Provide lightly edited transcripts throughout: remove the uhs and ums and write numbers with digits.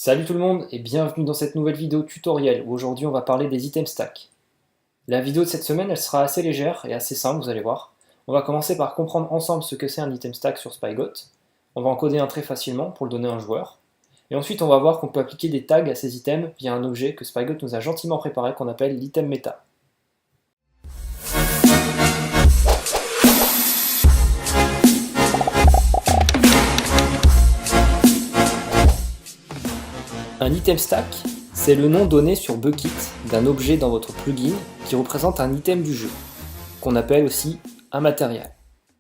Salut tout le monde et bienvenue dans cette nouvelle vidéo tutoriel où aujourd'hui on va parler des items stack. La vidéo de cette semaine elle sera assez légère et assez simple, vous allez voir. On va commencer par comprendre ensemble ce que c'est un item stack sur Spygot. On va encoder un très facilement pour le donner à un joueur. Et ensuite on va voir qu'on peut appliquer des tags à ces items via un objet que Spygot nous a gentiment préparé qu'on appelle l'item meta. Un item stack, c'est le nom donné sur Bukkit d'un objet dans votre plugin qui représente un item du jeu, qu'on appelle aussi un matériel,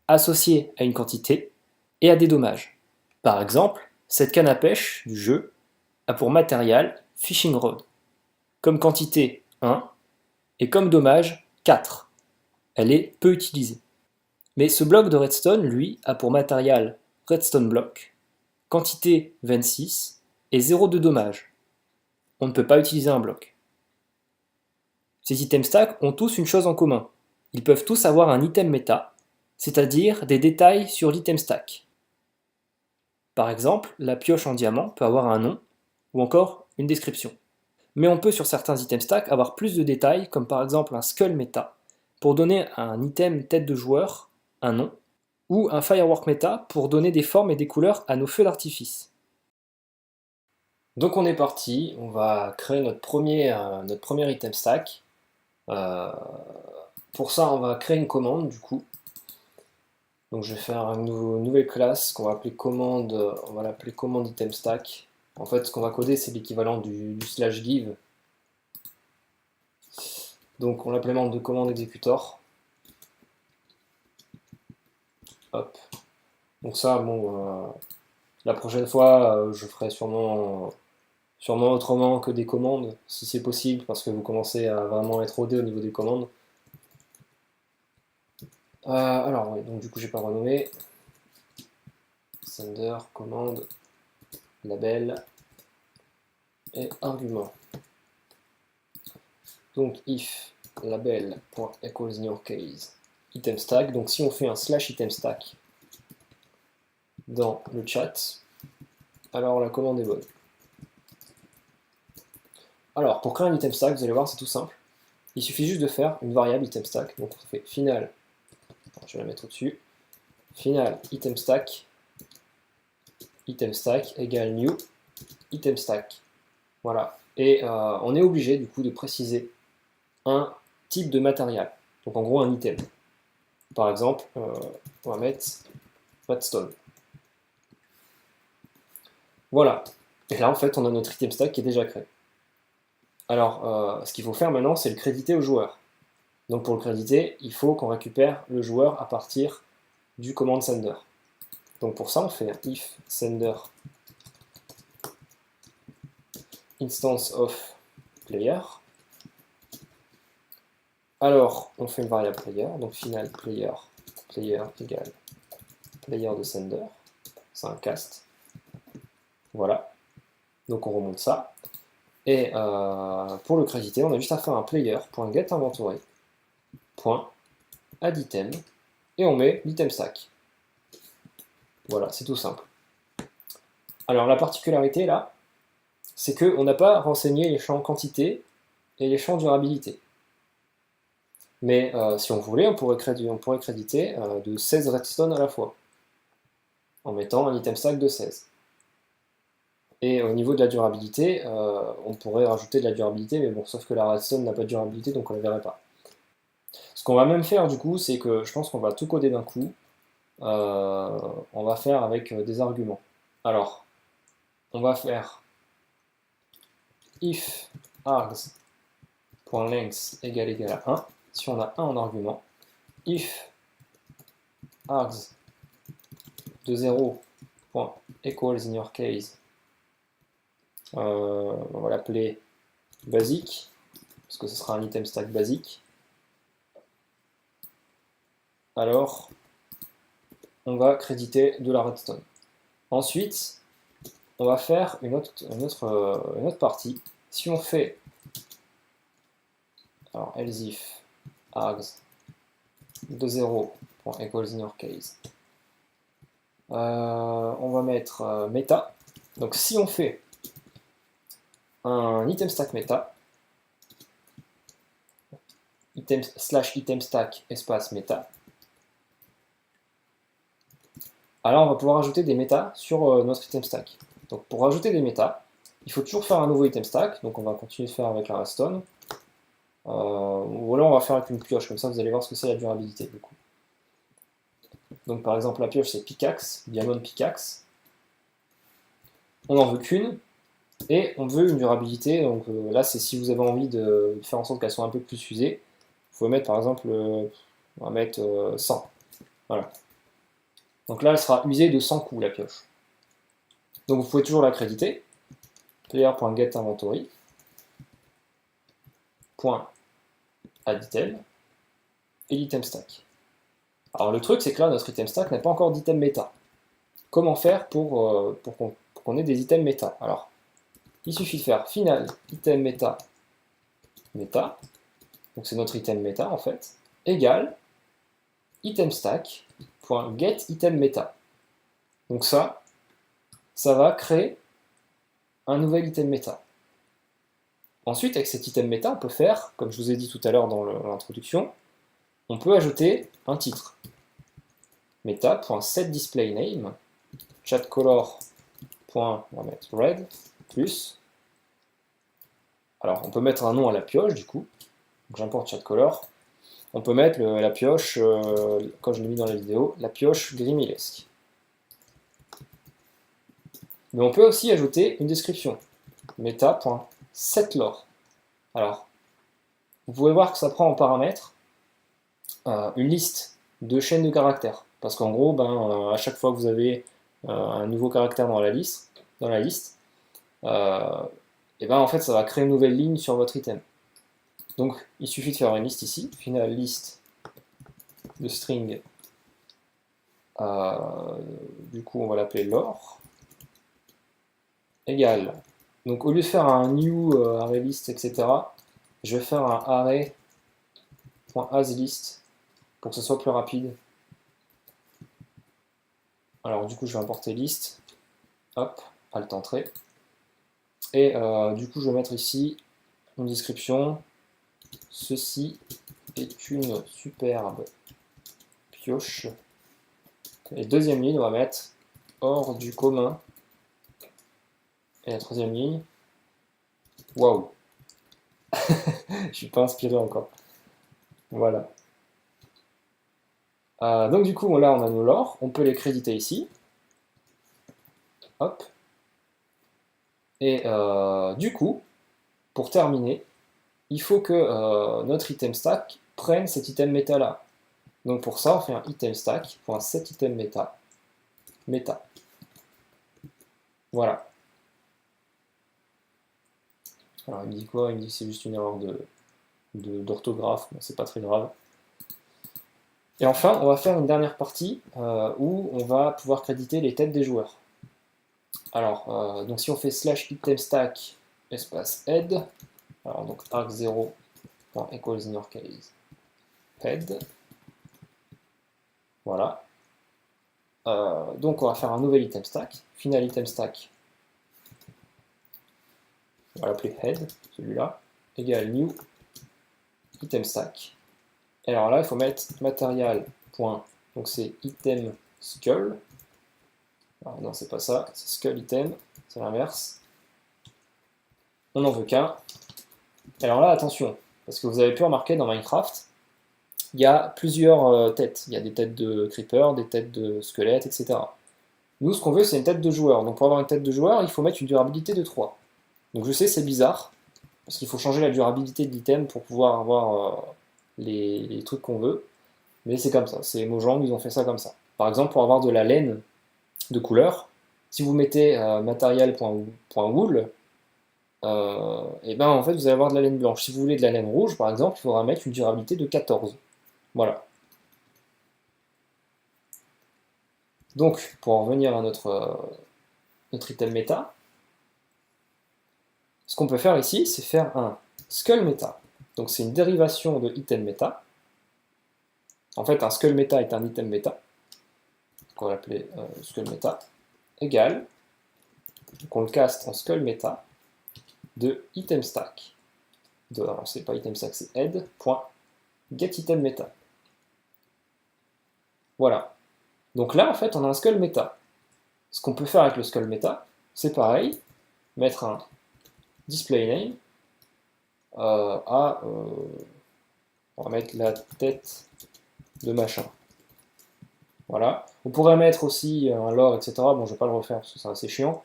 associé à une quantité et à des dommages. Par exemple, cette canne à pêche du jeu a pour matériel Fishing Rod, comme quantité 1 et comme dommage 4. Elle est peu utilisée. Mais ce bloc de redstone, lui, a pour matériel Redstone Block, quantité 26 et 0 de dommage. On ne peut pas utiliser un bloc. Ces items stack ont tous une chose en commun. Ils peuvent tous avoir un item meta, c'est-à-dire des détails sur l'item stack. Par exemple, la pioche en diamant peut avoir un nom ou encore une description. Mais on peut sur certains items stack avoir plus de détails, comme par exemple un skull meta, pour donner à un item tête de joueur un nom, ou un firework meta pour donner des formes et des couleurs à nos feux d'artifice. Donc on est parti, on va créer notre premier item stack. Pour ça, on va créer une commande du coup. Donc je vais faire une nouvelle classe qu'on va appeler commande, on va l'appeler commande item stack. En fait, ce qu'on va coder, c'est l'équivalent du /give. Donc on l'implémente de commande exécutor. Hop. Donc ça, bon, la prochaine fois, je ferai sûrement autrement que des commandes, si c'est possible, parce que vous commencez à vraiment être rodé au niveau des commandes. Alors, oui, donc du coup, j'ai pas renommé. Sender, commande, label et argument. Donc, if label.equals in your case item stack. Donc, si on fait un /item stack dans le chat, alors la commande est bonne. Alors, pour créer un item stack, vous allez voir, c'est tout simple. Il suffit juste de faire une variable item stack. Donc, on fait final, je vais la mettre au-dessus, final item stack égale new item stack. Voilà. Et on est obligé, du coup, de préciser un type de matériel. Donc, en gros, un item. Par exemple, on va mettre redstone. Voilà. Et là, en fait, on a notre item stack qui est déjà créé. Alors, ce qu'il faut faire maintenant, c'est le créditer au joueur. Donc pour le créditer, il faut qu'on récupère le joueur à partir du command sender. Donc pour ça, on fait un if sender instance of player. Alors, on fait une variable player, donc final player égale player de sender. C'est un cast. Voilà. Donc on remonte ça. Et pour le créditer, on a juste à faire un player.getInventory .add item et on met l'item stack. Voilà, c'est tout simple. Alors la particularité là, c'est qu'on n'a pas renseigné les champs quantité et les champs durabilité. Mais si on voulait, on pourrait créditer de 16 redstone à la fois, en mettant un item stack de 16. Et au niveau de la durabilité, on pourrait rajouter de la durabilité, mais bon, sauf que la redstone n'a pas de durabilité, donc on ne la verrait pas. Ce qu'on va même faire du coup, c'est que je pense qu'on va tout coder d'un coup. On va faire avec des arguments. Alors, on va faire if args.length égale à 1, si on a 1 en argument, if args de 0.equals in your case, on va l'appeler basique, parce que ce sera un item stack basique. Alors, on va créditer de la redstone. Ensuite, on va faire une autre partie. Si on fait alors else if args de 0.equals in your case, on va mettre meta. Donc si on fait un item stack meta, item stack espace meta. Alors on va pouvoir ajouter des métas sur notre item stack. Donc pour ajouter des métas, il faut toujours faire un nouveau item stack, donc on va continuer de faire avec la redstone. Ou alors on va faire avec une pioche, comme ça vous allez voir ce que c'est la durabilité du coup. Donc par exemple la pioche c'est pickaxe, diamond pickaxe. On n'en veut qu'une, et on veut une durabilité, donc là c'est si vous avez envie de faire en sorte qu'elle soit un peu plus usée, vous pouvez mettre par exemple, on va mettre 100. Voilà. Donc là elle sera usée de 100 coups la pioche. Donc vous pouvez toujours la créditer, player.getInventory, .addItem, et l'item stack. Alors le truc c'est que là notre item stack n'a pas encore d'item méta. Comment faire pour qu'on ait des items méta? Alors il suffit de faire final item méta méta, donc c'est notre item méta en fait, égale item stack.get item méta. Donc ça va créer un nouvel item méta. Ensuite, avec cet item méta, on peut faire, comme je vous ai dit tout à l'heure dans l'introduction, on peut ajouter un titre. Meta.setDisplayName, chatColor. On va mettre red, plus. Alors, on peut mettre un nom à la pioche, du coup. J'importe chatColor. On peut mettre la pioche, quand je l'ai mis dans la vidéo, la pioche grimilesque. Mais on peut aussi ajouter une description. Meta.setLore. Alors, vous pouvez voir que ça prend en paramètre une liste de chaînes de caractères. Parce qu'en gros, à chaque fois que vous avez un nouveau caractère dans la liste, et en fait, ça va créer une nouvelle ligne sur votre item. Donc, il suffit de faire une liste ici, final list de string. Du coup, on va l'appeler lore. Égale. Donc, au lieu de faire un new array list, etc., je vais faire un array.asList pour que ce soit plus rapide. Alors, du coup, je vais importer list. Hop, alt entrée. Et du coup, je vais mettre ici une description. Ceci est une superbe pioche. Et deuxième ligne, on va mettre hors du commun. Et la troisième ligne, waouh, je suis pas inspiré encore. Voilà. Donc du coup, là, on a nos lore. On peut les créditer ici. Hop. Et du coup, pour terminer, il faut que notre item stack prenne cet item méta là. Donc pour ça, on fait un item stack.setItem méta. Méta. Voilà. Alors il me dit quoi? Il me dit que c'est juste une erreur d'orthographe, mais c'est pas très grave. Et enfin, on va faire une dernière partie où on va pouvoir créditer les têtes des joueurs. Alors, donc si on fait slash item stack espace head, alors donc arg0.equals in your case head, voilà. Donc on va faire un nouvel item stack, final item stack, on va l'appeler head, celui-là, égale new item stack. Et alors là, il faut mettre material. Donc c'est item skull. Alors non, c'est pas ça, c'est skull item, c'est l'inverse. On n'en veut qu'un. Alors là, attention, parce que vous avez pu remarquer dans Minecraft, il y a plusieurs têtes. Il y a des têtes de creeper, des têtes de squelettes, etc. Nous, ce qu'on veut, c'est une tête de joueur. Donc pour avoir une tête de joueur, il faut mettre une durabilité de 3. Donc je sais, c'est bizarre, parce qu'il faut changer la durabilité de l'item pour pouvoir avoir les trucs qu'on veut. Mais c'est comme ça, c'est Mojang, ils ont fait ça comme ça. Par exemple, pour avoir de la laine de couleur, si vous mettez material.wool, et en fait vous allez avoir de la laine blanche. Si vous voulez de la laine rouge, par exemple, il faudra mettre une durabilité de 14. Voilà. Donc, pour en revenir à notre item méta, ce qu'on peut faire ici, c'est faire un skull méta. Donc c'est une dérivation de item méta. En fait, un skull méta est un item méta. On va l'appeler skull méta. Égal. Donc on le caste en skull méta. de itemStack. Alors c'est pas itemStack, c'est head.getItemMeta. Voilà. Donc là, en fait, on a un skull meta. Ce qu'on peut faire avec le skull meta, c'est pareil, mettre un display name on va mettre la tête de machin. Voilà. On pourrait mettre aussi un lore, etc. Bon, je vais pas le refaire parce que c'est assez chiant.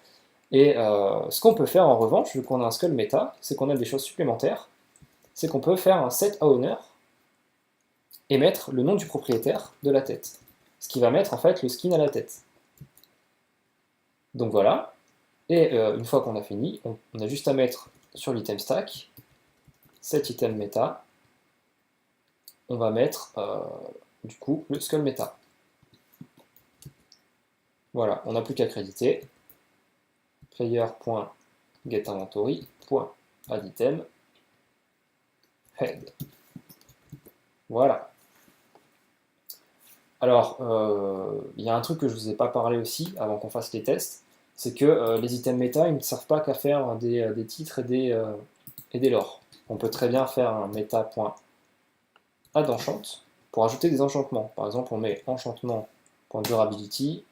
Et ce qu'on peut faire en revanche, vu qu'on a un skull meta, c'est qu'on a des choses supplémentaires. C'est qu'on peut faire un set owner et mettre le nom du propriétaire de la tête. Ce qui va mettre en fait le skin à la tête. Donc voilà. Et une fois qu'on a fini, on a juste à mettre sur l'item stack cet item meta. On va mettre du coup le skull meta. Voilà, on n'a plus qu'à créditer. Player.getInventory.addItem head. Voilà. Alors, il y a un truc que je ne vous ai pas parlé aussi avant qu'on fasse les tests, c'est que les items méta, ils ne servent pas qu'à faire des titres et des lores. On peut très bien faire un meta.addEnchant pour ajouter des enchantements. Par exemple, on met enchantement.durability,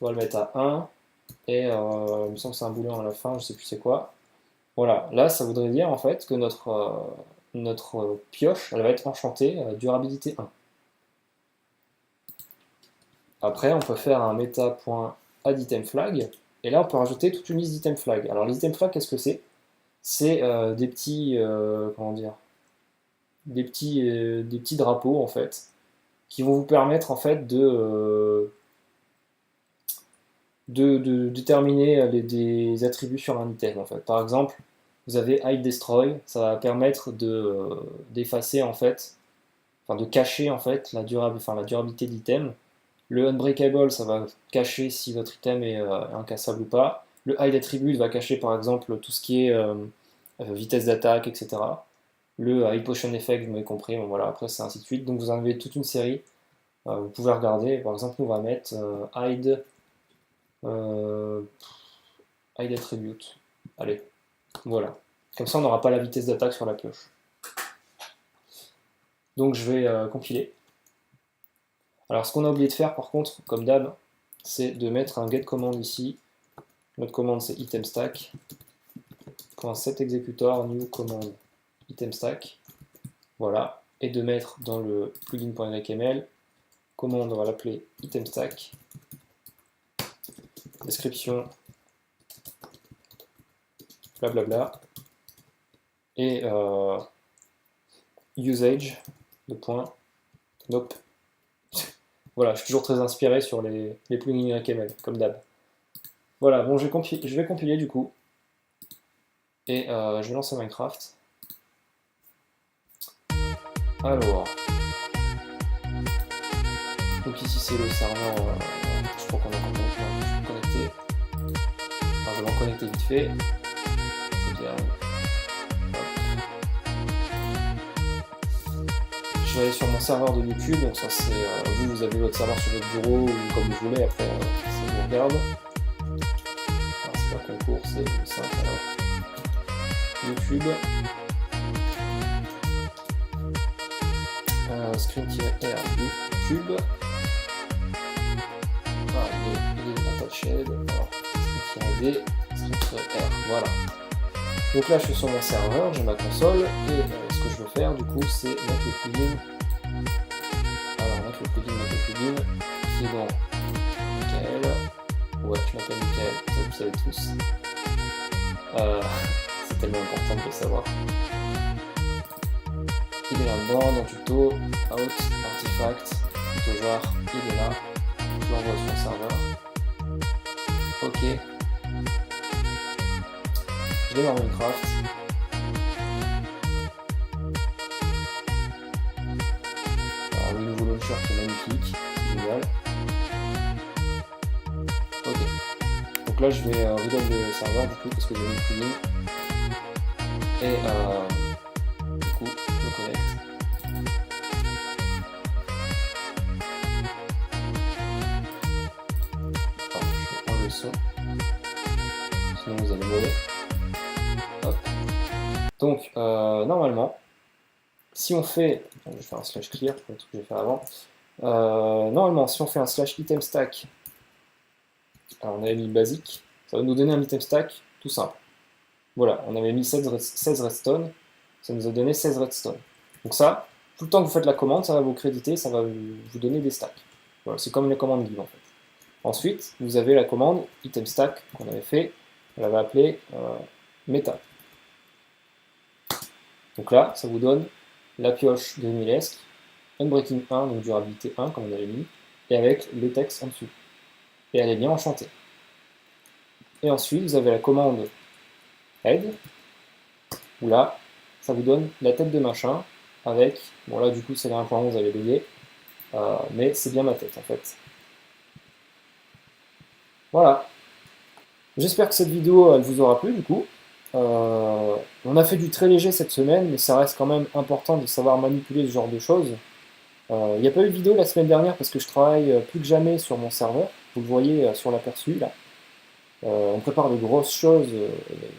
on va le mettre à 1, et il me semble que c'est un booléen à la fin, je ne sais plus c'est quoi. Voilà, là ça voudrait dire en fait que notre pioche, elle va être enchantée durabilité 1. Après, on peut faire un meta.addItemFlag, et là on peut rajouter toute une liste d'item flag. Alors les item flags, qu'est-ce que c'est? C'est des petits, comment dire, des petits drapeaux en fait, qui vont vous permettre en fait de déterminer des attributs sur un item en fait. Par exemple, vous avez hide destroy, ça va permettre d'effacer en fait, enfin de cacher en fait la durabilité de l'item. Le unbreakable, ça va cacher si votre item est incassable ou pas. Le hide attribute va cacher par exemple tout ce qui est vitesse d'attaque, etc. Le hide potion effect, vous m'avez compris, bon, voilà, après c'est ainsi de suite. Donc vous en avez toute une série. Vous pouvez regarder, par exemple, nous on va mettre hide attribute. Allez, voilà. Comme ça on n'aura pas la vitesse d'attaque sur la pioche. Donc je vais compiler. Alors ce qu'on a oublié de faire par contre, comme d'hab, c'est de mettre un get command ici. Notre commande c'est itemStack. .setExecutor new command itemStack. Voilà. Et de mettre dans le plugin.yml, commande, on va l'appeler itemStack. Description, blablabla. Et usage, de point, nope. Voilà, je suis toujours très inspiré sur les plugins YML, comme d'hab. Voilà, bon, je vais compiler du coup. Et je vais lancer Minecraft. Alors. Donc ici c'est le serveur, je crois qu'on a connecté. Enfin, je vais m'en connecter vite fait. C'est bien. Je vais aller sur mon serveur de YouTube, donc ça c'est vous avez votre serveur sur votre bureau ou comme vous voulez, après ça vous regarde. Alors c'est pas concours, c'est le simple alors. YouTube. Screen-R YouTube. Ah, il est attached. Alors, screen-D, screen-R, voilà. Donc là je suis sur mon serveur, j'ai ma console, et ce que je veux faire du coup c'est mettre le plugin. Alors mettre le plugin qui est dans Michael. Ouais, je m'appelle Michael, ça vous savez tous. C'est tellement important de le savoir. Il est là-dedans, dans tuto, out, artifact, tuto genre, il est là. Je l'envoie sur le serveur. Ok. Je démarre Minecraft. Alors le nouveau launcher qui est magnifique, c'est génial. Ok. Donc là je vais reload le serveur du coup parce que j'ai mis le plugin. Et du coup je me connecte. Alors, je vais enlever le son. Sinon vous allez mourir. Hop. Donc, normalement, si on fait, je vais faire un slash clear pour le truc que je vais faire avant. Normalement, si on fait un slash item stack, alors on avait mis basique, ça va nous donner un item stack tout simple. Voilà, on avait mis 16 redstone, ça nous a donné 16 redstone. Donc ça, tout le temps que vous faites la commande, ça va vous créditer, ça va vous donner des stacks. Voilà, c'est comme une commande give en fait. Ensuite, vous avez la commande item stack qu'on avait fait, on l'avait appelée meta. Donc là, ça vous donne la pioche de Milesque, Unbreaking 1, donc durabilité 1, comme on avait mis, et avec le texte en dessous. Et elle est bien enchantée. Et ensuite, vous avez la commande head, où là, ça vous donne la tête de machin, avec, bon là du coup c'est la 1.11, elle est buggée, mais c'est bien ma tête en fait. Voilà. J'espère que cette vidéo elle vous aura plu du coup. On a fait du très léger cette semaine, mais ça reste quand même important de savoir manipuler ce genre de choses. Il n'y a pas eu de vidéo la semaine dernière parce que je travaille plus que jamais sur mon serveur. Vous le voyez sur l'aperçu là. On prépare de grosses choses.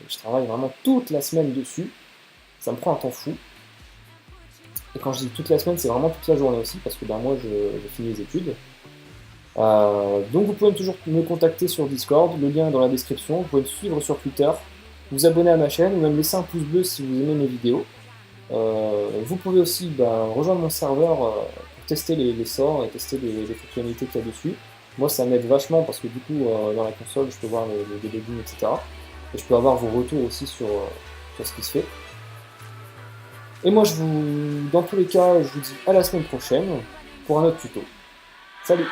Je travaille vraiment toute la semaine dessus. Ça me prend un temps fou. Et quand je dis toute la semaine, c'est vraiment toute la journée aussi parce que ben, moi je finis les études. Donc vous pouvez toujours me contacter sur Discord, le lien est dans la description. Vous pouvez me suivre sur Twitter, vous abonner à ma chaîne ou même laisser un pouce bleu si vous aimez mes vidéos. Vous pouvez aussi rejoindre mon serveur pour tester les sorts et tester les fonctionnalités qu'il y a dessus. Moi ça m'aide vachement parce que du coup dans la console je peux voir les debugging, etc. Et je peux avoir vos retours aussi sur ce qui se fait. Et moi dans tous les cas je vous dis à la semaine prochaine pour un autre tuto. Salut!